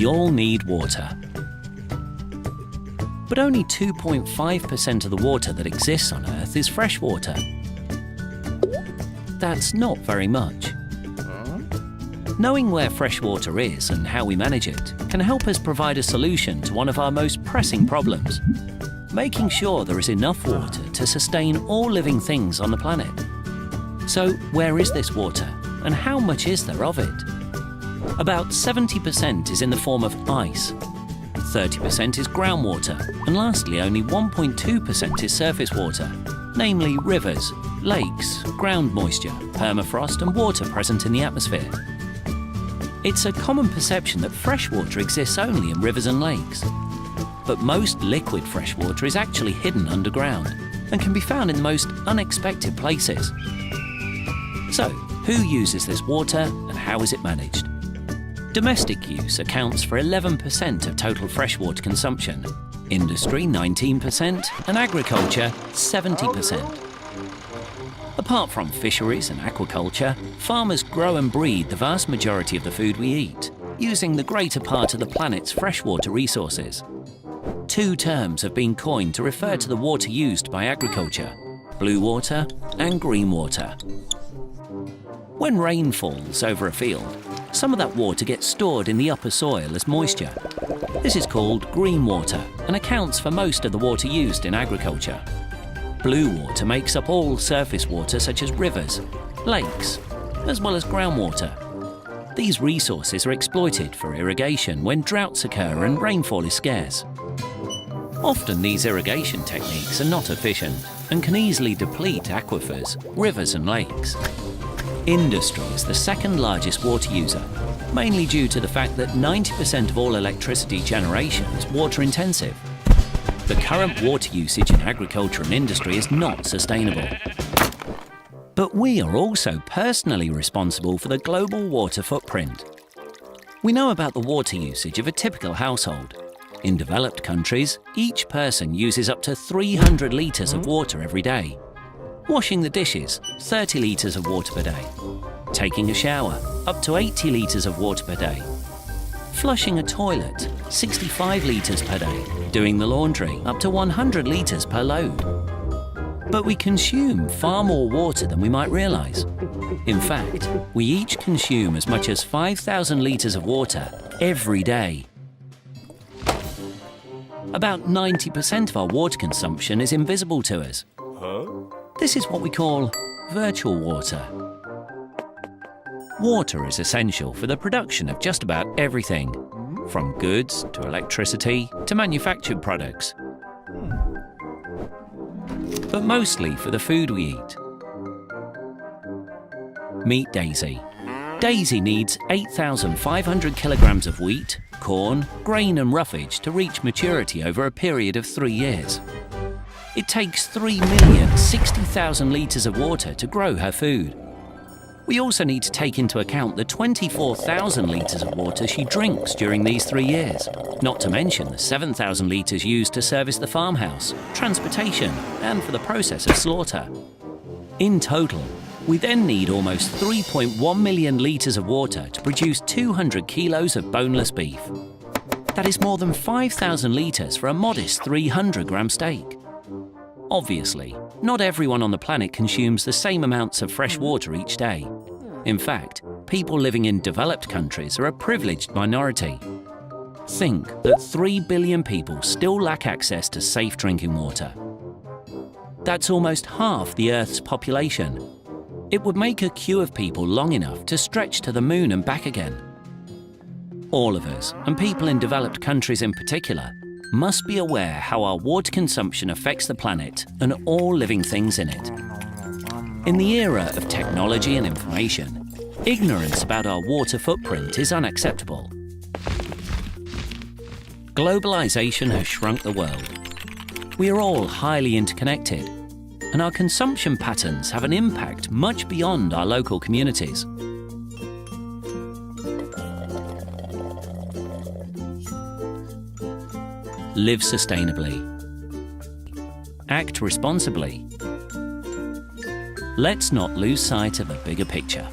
We all need water. But only 2.5% of the water that exists on Earth is fresh water. That's not very much. Knowing where fresh water is and how we manage it can help us provide a solution to one of our most pressing problems, making sure there is enough water to sustain all living things on the planet. So, where is this water, and how much is there of it? About 70% is in the form of ice, 30% is groundwater, and lastly only 1.2% is surface water, namely rivers, lakes, ground moisture, permafrost and water present in the atmosphere. It's a common perception that fresh water exists only in rivers and lakes. But most liquid fresh water is actually hidden underground and can be found in the most unexpected places. So, who uses this water and how is it managed? Domestic use accounts for 11% of total freshwater consumption, industry 19% and agriculture 70%. Apart from fisheries and aquaculture, farmers grow and breed the vast majority of the food we eat, using the greater part of the planet's freshwater resources. Two terms have been coined to refer to the water used by agriculture: blue water and green water. When rain falls over a field, some of that water gets stored in the upper soil as moisture. This is called green water and accounts for most of the water used in agriculture. Blue water makes up all surface water such as rivers, lakes, as well as groundwater. These resources are exploited for irrigation when droughts occur and rainfall is scarce. Often these irrigation techniques are not efficient and can easily deplete aquifers, rivers and lakes. Industry is the second largest water user, mainly due to the fact that 90% of all electricity generation is water intensive. The current water usage in agriculture and industry is not sustainable. But we are also personally responsible for the global water footprint. We know about the water usage of a typical household. In developed countries, each person uses up to 300 litres of water every day. Washing the dishes, 30 litres of water per day. Taking a shower, up to 80 litres of water per day. Flushing a toilet, 65 litres per day. Doing the laundry, up to 100 litres per load. But we consume far more water than we might realise. In fact, we each consume as much as 5,000 litres of water every day. About 90% of our water consumption is invisible to us. This is what we call virtual water. Water is essential for the production of just about everything, from goods to electricity to manufactured products. But mostly for the food we eat. Meet Daisy. Daisy needs 8,500 kilograms of wheat, corn, grain and roughage to reach maturity over a period of 3 years. It takes 3,060,000 litres of water to grow her food. We also need to take into account the 24,000 litres of water she drinks during these 3 years, not to mention the 7,000 litres used to service the farmhouse, transportation, and for the process of slaughter. In total, we then need almost 3.1 million litres of water to produce 200 kilos of boneless beef. That is more than 5,000 litres for a modest 300-gram steak. Obviously, not everyone on the planet consumes the same amounts of fresh water each day. In fact, people living in developed countries are a privileged minority. Think that 3 billion people still lack access to safe drinking water. That's almost half the Earth's population. It would make a queue of people long enough to stretch to the moon and back again. All of us, and people in developed countries in particular, must be aware how our water consumption affects the planet and all living things in it. In the era of technology and information, ignorance about our water footprint is unacceptable. Globalization has shrunk the world. We are all highly interconnected, and our consumption patterns have an impact much beyond our local communities. Live sustainably. Act responsibly. Let's not lose sight of the bigger picture.